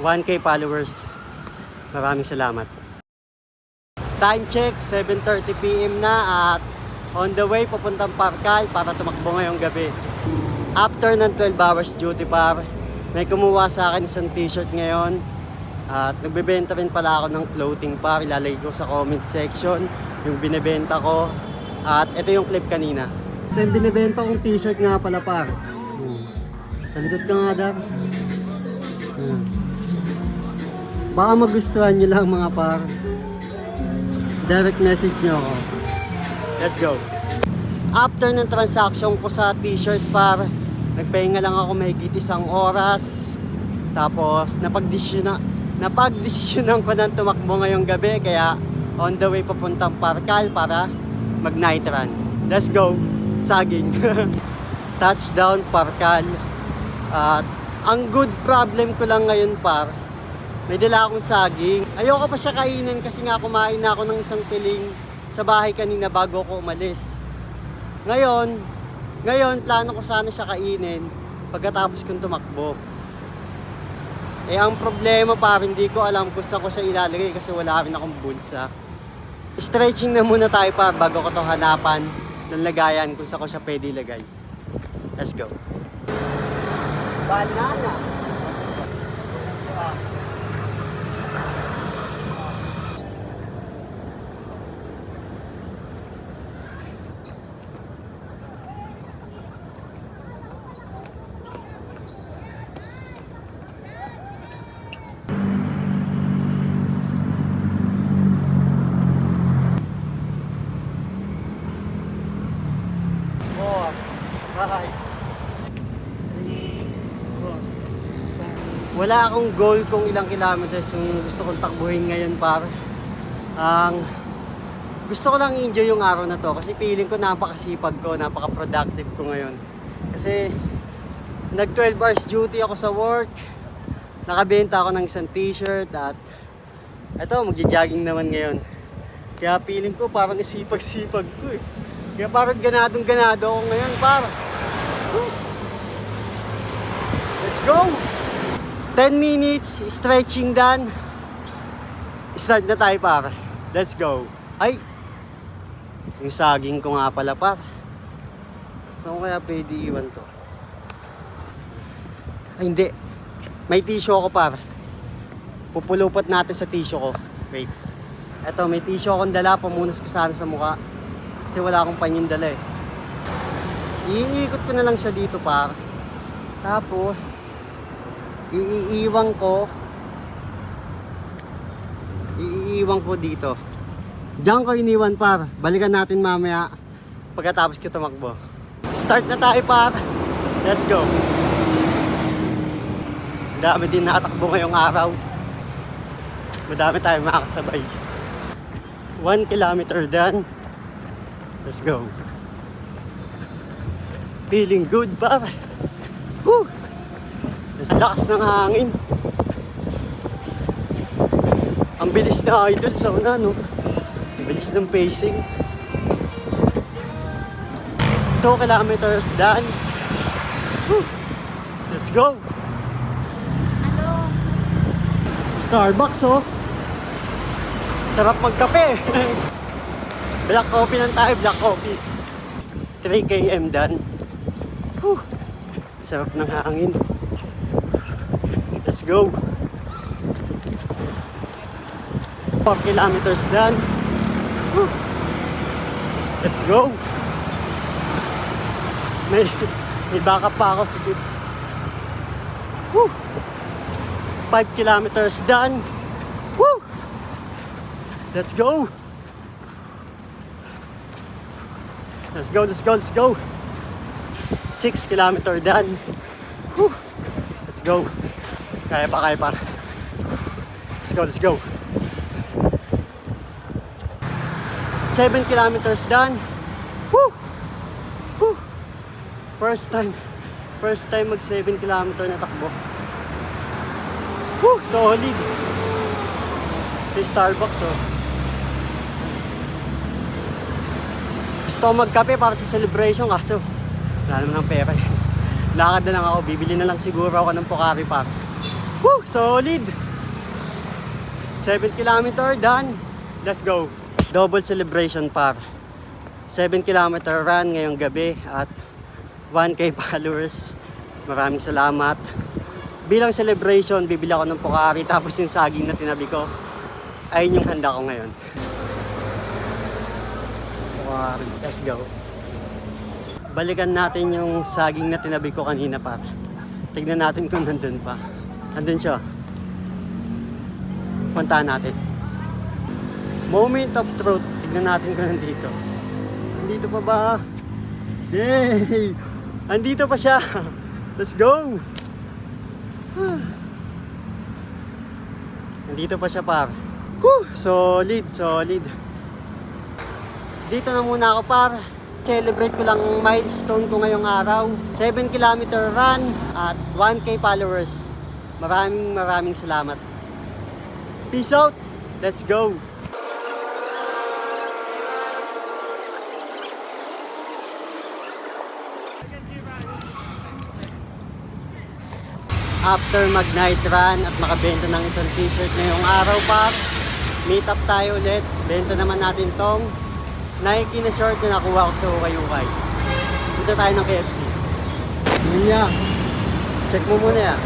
1K followers. Maraming salamat. Time check, 7:30 PM na at on the way papuntang Parkal para tumakbo ngayong gabi. After ng 12 hours duty par, may kumuha sa akin isang t-shirt ngayon. At nagbebenta rin pala ako ng clothing par. Ilalagay ko sa comment section yung binibenta ko. At ito yung clip kanina. Ito yung binibenta kong t-shirt nga pala par. Sa likod ka nga dar. Baka magustuhan nyo lang mga par. Direct message nyo ako. Let's go. After ng transaction ko sa t-shirt par, nagpahinga lang ako mahigit isang oras. Tapos napagdesisyonan ko nang tumakbo ngayong gabi. Kaya on the way papuntang Parkal para mag night run. Let's go. Saging. Touchdown Parkal. At ang good problem ko lang ngayon par, may dala akong saging. Ayoko pa siya kainin kasi nga kumain na ako ng isang piling sa bahay kanina bago ako umalis. Ngayon, plano ko sana siya kainin pagkatapos kong tumakbo. Ang problema par, hindi ko alam kung saan ko siya ilalagay kasi wala rin akong bulsa. Stretching na muna tayo par bago ko ito hanapan ng lagayan kung saan ko siya pwede ilagay. Let's go. Banana. Wala akong goal kung ilang kilometers yung gusto kong takbuhin ngayon par. Gusto ko lang enjoy yung araw na to kasi feeling ko napakasipag ko, napaka-productive ko ngayon. Kasi nag 12 hours duty ako sa work, nakabenta ako ng isang t-shirt at eto magja-jogging naman ngayon. Kaya feeling ko parang isipag-sipag ko eh. Kaya parang ganadong-ganado ako ngayon par. Let's go! 10 minutes, stretching done. Start na tayo par. Let's go. Ay! Yung saging ko nga pala par. Saan ko kaya pwede iwan to? Ay hindi. May tissue ako par. Pupulupot natin sa tissue ko. Wait. Eto, may tissue akong dala. Pamunas ko sana sa mukha. Kasi wala akong panyong dala eh. Iikot ko na lang siya dito par. Tapos iiiwan ko dito. Diyan ko iniwan par. Balikan natin mamaya pagkatapos ko tumakbo. Start na tayo par. Let's go. Dami din nakatakbo ngayong araw. Madami tayong makakasabay. 1 kilometer done. Let's go. Feeling good par. Woo! Ang lakas ng hangin. Ang bilis na idol sa una, no? Ang bilis ng pacing. 2 kilometers done. Woo! Let's go! Ano? Starbucks, oh! Sarap magkape! Black coffee lang tayo, black coffee. 3 km done. Woo! Sarap ng hangin. Let's go. 4 kilometers done. Woo. Let's go. May backup pa ako sa jeep. Woo. 5 kilometers done. Woo. Let's go. Let's go, let's go, let's go. 6 kilometer done. Woo. Let's go. Kaya pa. Let's go, let's go. 7 kilometers done. Woo! Woo! First time mag 7 kilometer na takbo. Woo! Solid. Ito yung Starbucks, oh. Gusto ko magkape para sa celebration kaso wala naman ng pera. Lakad na lang ako, bibili na lang siguro ako ng Pocari Pack. Woo! Solid! 7 kilometer done. Let's go. Double celebration par. 7 kilometer run ngayong gabi at 1K followers. Maraming salamat. Bilang celebration, bibili ako ng Pocari tapos yung saging na tinabi ko, ayun yung handa ko ngayon. Pocari. Let's go. Balikan natin yung saging na tinabi ko kanina pa. Tignan natin kung nandun pa. Nandun siya. Puntahan natin. Moment of truth. Tignan natin kung nandito. Nandito pa ba? Yay! Nandito pa siya. Let's go! Nandito pa siya par. Solid, solid. Dito na muna ako par. Celebrate ko lang milestone ko ngayong araw. 7 kilometer run at 1K followers. Maraming salamat. Peace out. Let's go. After mag-night run at makabenta ng isang t-shirt ngayong araw pa, meet up tayo ulit. Benta naman natin tong Nike na short na nakuha ko sa Ukay-Ukay. Punta tayo ng KFC. Yun niya. Check mo muna ya.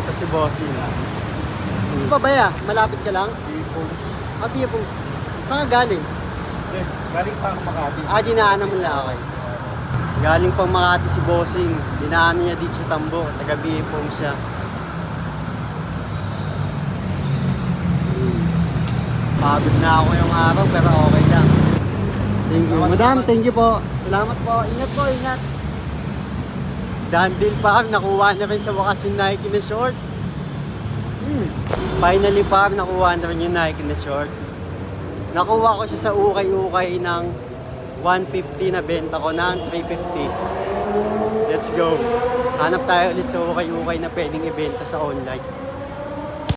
Kasi bossing. Pa ba ya? Malapit ka lang? Piyapong. Saan ka galing? Galing pa ako Makati. Dinaanan mo lang. Okay. Galing pang Makati si bossing. Dinaanan niya dito sa Tambo. Taga-Bipong siya. Pagod na ako yung araw pero okay lang. Thank you. Madam, thank you po. Salamat po. Ingat po, ingat. Dandil par, nakuha na rin sa wakas yung Nike na short. Finally par, nakuha na rin yung Nike na short. Nakuha ko siya sa Ukay-Ukay ng 150 na benta ko ng 350. Let's go. Hanap tayo ulit sa Ukay-Ukay na pwedeng ibenta sa online.